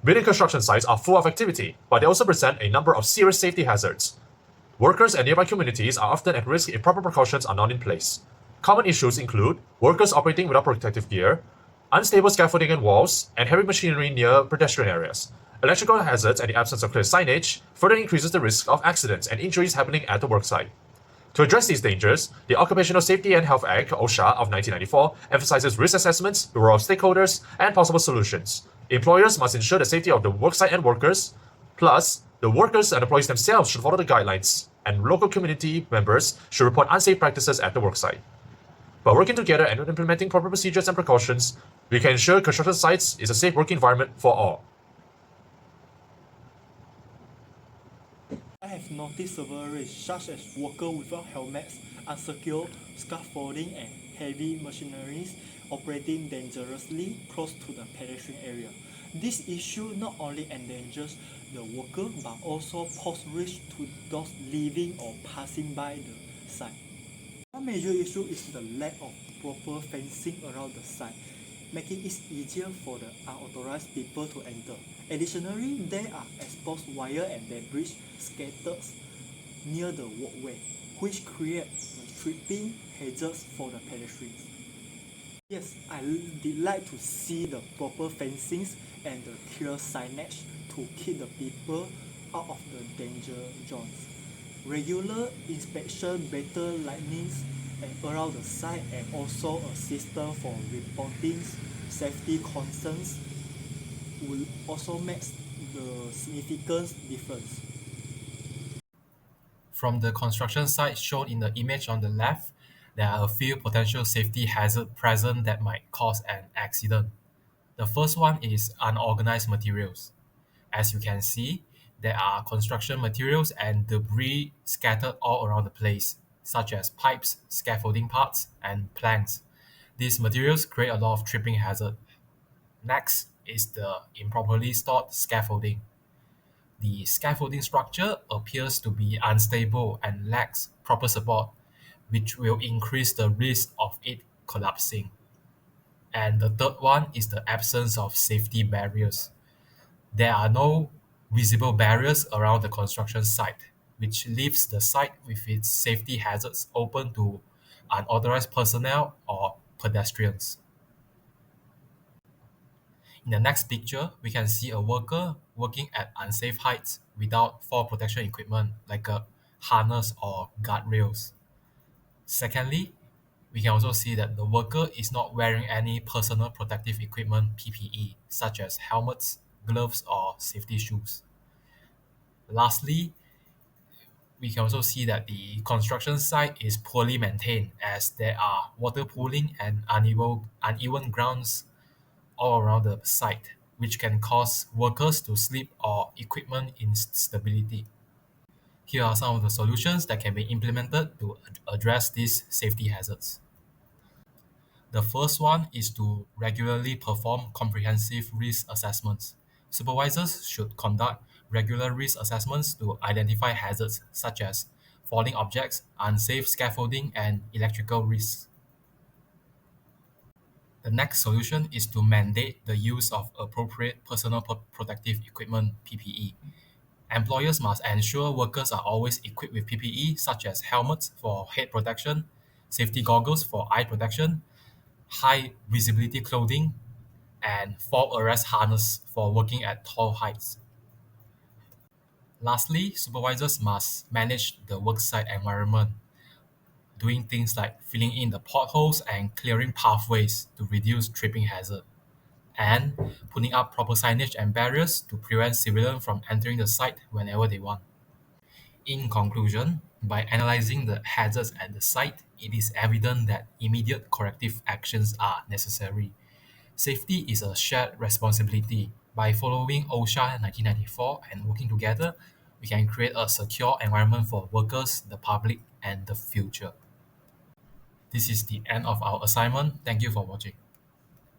Building construction sites are full of activity, but they also present a number of serious safety hazards. Workers and nearby communities are often at risk if proper precautions are not in place. Common issues include workers operating without protective gear, unstable scaffolding and walls, and heavy machinery near pedestrian areas. Electrical hazards and the absence of clear signage further increases the risk of accidents and injuries happening at the worksite. To address these dangers, the Occupational Safety and Health Act, OSHA, of 1994 emphasizes risk assessments, the role of stakeholders, and possible solutions. Employers must ensure the safety of the worksite and workers. Plus, the workers and employees themselves should follow the guidelines, and local community members should report unsafe practices at the worksite. By working together and implementing proper procedures and precautions, we can ensure construction sites is a safe working environment for all. I have noticed several risks such as workers without helmets, unsecure scaffolding, and heavy machineries operating dangerously close to the pedestrian area. This issue not only endangers the worker but also poses risk to those living or passing by the site. One major issue is the lack of proper fencing around the site, making it easier for the unauthorized people to enter. Additionally, there are exposed wire and debris scattered near the walkway, which create tripping hazards for the pedestrians. Yes, I did like to see the proper fencings and the clear signage to keep the people out of the danger zones. Regular inspection, better lightnings around the site, and also a system for reporting safety concerns will also make the significant difference. From the construction site shown in the image on the left, there are a few potential safety hazards present that might cause an accident. The first one is unorganized materials. As you can see, there are construction materials and debris scattered all around the place, such as pipes, scaffolding parts, and planks. These materials create a lot of tripping hazard. Next is the improperly stored scaffolding. The scaffolding structure appears to be unstable and lacks proper support, which will increase the risk of it collapsing. And the third one is the absence of safety barriers. There are no visible barriers around the construction site, which leaves the site with its safety hazards open to unauthorized personnel or pedestrians. In the next picture, we can see a worker working at unsafe heights without fall protection equipment like a harness or guardrails. Secondly, we can also see that the worker is not wearing any personal protective equipment (PPE), such as helmets, gloves, or safety shoes. Lastly, we can also see that the construction site is poorly maintained as there are water pooling and uneven grounds all around the site, which can cause workers to slip or equipment instability. Here are some of the solutions that can be implemented to address these safety hazards. The first one is to regularly perform comprehensive risk assessments. Supervisors should conduct regular risk assessments to identify hazards such as falling objects, unsafe scaffolding, and electrical risks. The next solution is to mandate the use of appropriate personal protective equipment (PPE). Employers must ensure workers are always equipped with PPE such as helmets for head protection, safety goggles for eye protection, high visibility clothing, and fall arrest harness for working at tall heights. Lastly, supervisors must manage the worksite environment, doing things like filling in the potholes and clearing pathways to reduce tripping hazard, and putting up proper signage and barriers to prevent civilians from entering the site whenever they want. In conclusion, by analyzing the hazards at the site, it is evident that immediate corrective actions are necessary. Safety is a shared responsibility. By following OSHA 1994 and working together, we can create a secure environment for workers, the public, and the future. This is the end of our assignment. Thank you for watching.